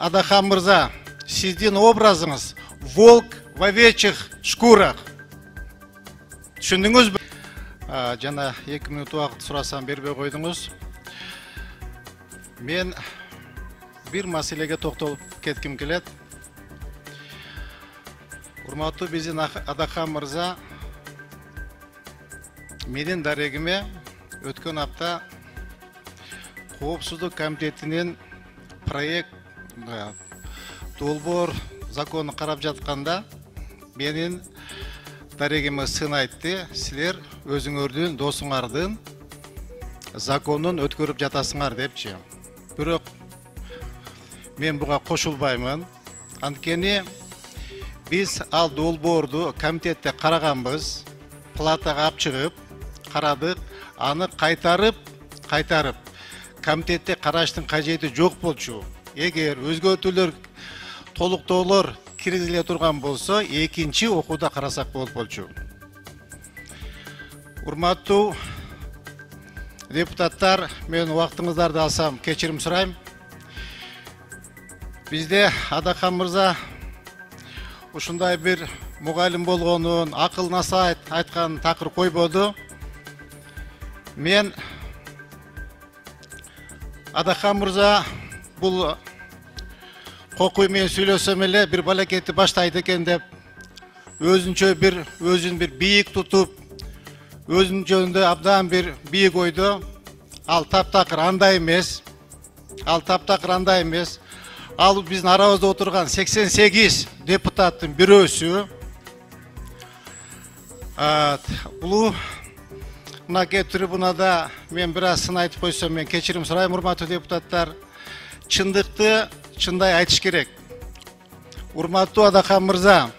Адахан мырза, сіздің образыңыз волк в овечьих шкурах. Түсіндіңіз бі? Жана 2 минут уақыт сұрасам бербей қойдыңыз. Мен bir мәселеге тоқталып кеткім келеді. Урматтуу биздин Адахан мырза, менин дарегиме өткөн апта Коопсуздук комитетинин проект долбоор закону карап жатканда менин дарегиме сын айтты: силер өзүңөрдүн досуңардын законун өткөрүп жатасыңар депчи. Бирок мен буга кошулбаймын. Анткени biz al долбоорду комитетте караганбыз, палатага алып чыгып карадык, аны кайтарып комитетте караштын кажети жок болчу. Эгер өзгөртүүлөр, толуктоолор киргизиле турган болсо, экинчи окууда карасак болчу. Урматтуу депутаттар, мен убактыңыздарды алсам кечирим сурайм. Бизде Адахан мырза ушундай бир мугалим болгонун, акыл насаат айткан такыр койбоду. Мен Адахан мырза бул кокуй менен сүйлөсөм эле бир балакетти баштайт экен деп, өзүн бир бийик тутуп, өзүнүн жөнүндө абдан бир бийик ойдо. Ал таптакыр андай эмес. Ал биздин арабызда отурган 88 депутаттын бирөөсү. Бул мынакей трибунада мен бир аз сын айтып койсом, мен кечирим сурайм, урматтуу депутаттар. Чындыкты чындай айтыш керек. Урматтуу Адахан мырза,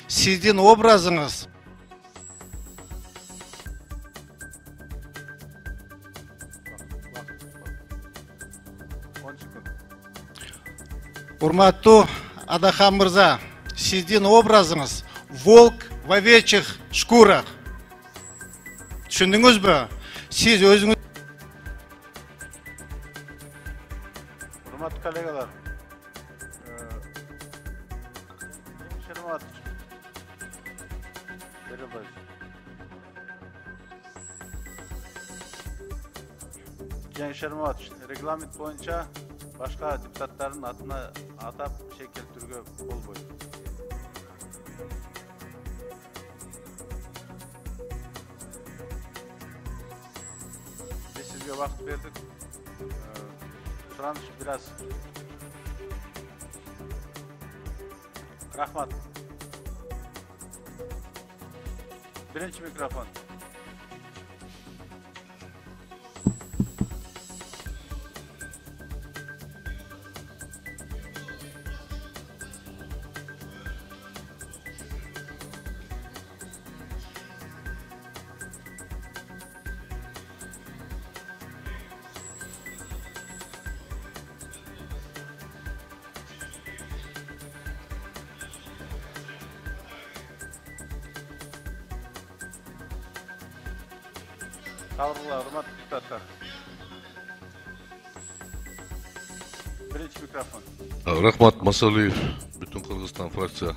сиздин образыңыз Урматтуу Адахан мырза, сиздин образыңыз волк в овечьих шкурах. Түшүндүңүзбү? Сиз өзүңүз... Урматтуу коллегалар, Cenk Şermatoviç, reglamент боюнча башка депутаттардын атына атап шек келтирүүгө болбойт. Биз сизге убакыт бердик. Сураныш бир аз. Рахмат. Биринчи микрофон. Kavrular, urmatlı депутаттар. Birinci mikrofon. Рахмат Масалиев, бүтүн Кыргызстан фракция.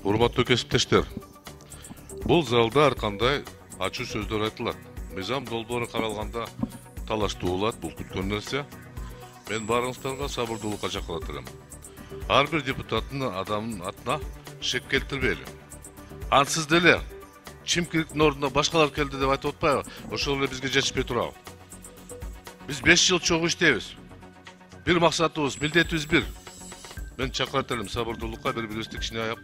Урматтуу кесиптештер. Бул залда ар кандай ачуу сөздөр айтылат. Мыйзам долбоору каралганда талаштуу болот, бул күткөн нерсе. Мен баарыңыздарга сабырдуулукка чакырат элем. Ар бир депутаттын адамдын атына шек келтирбейли. Ансыз деле чимкиликтин ордуна башкалар келди деп айтып атпайбы? Ошол эле бизге жетишпей турабы? Биз 5 жыл чогуу иштейбиз. Бир максатыбыз, милдетибиз бир. Мен чакырат элем сабырдуулукка, бири-бирибизди кичине аяп.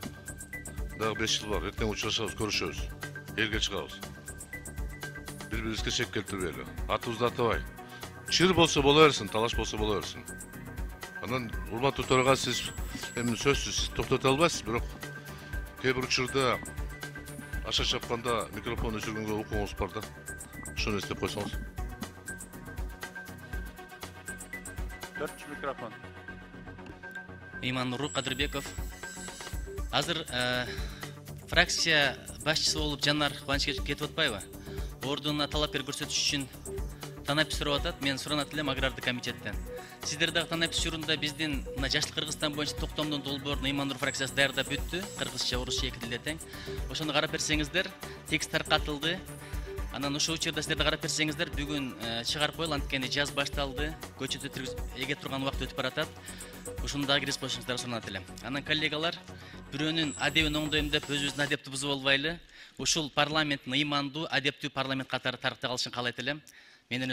Дагы 5 жыл бар. Эртең учурашабыз, көрүшөбүз. Элге чыгабыз. Бири-бирибизге шек келтирбейли. Атыбызды атабай. Чыр болсо боло берсин, талаш болсо боло берсин. Анан урматтуу төрага сиз эми сөзсүз токтото албайсыз, бирок кээ бир учурда аша чапканда микрофон өчүргөнгө укугуңуз бар да. Ошону эстеп койсоңуз. 4 mikrofon. Иман Кадырбеков. Азыр фракция башчысы болуп Жанар Кубанычбек кетип атпайбы? Ордуна талап бер көрсөтүш үчүн танап сурап атат. Мен суранат элем агрардык комитеттен. Сиздер дагы танап учурунда биздин мына Жаштык Кыргызстан боюнча токтомдун долбоорун Ыймандуу фракциясы даярдап бүттү. Кыргызча, орусча эки тилде тең. Ошону карап берсеңиздер, текст таркатылды. Анан ошол учурда сиздер да карап берсеңиздер, бүгүн чыгарып коелу, анткени жаз башталды, көчөдө эге турган убакыт өтүп баратат. Ушуну дагы киргизип коюшуңуздарга сурунат элем. Анан коллегалар, бирөөнүн адебин оңдойм деп өзүбүздүн адепти бузуп албайлы. Ушул парламенттин ыймандуу, адептүү парламент катары тарыхта калышын каалайт элем. Менен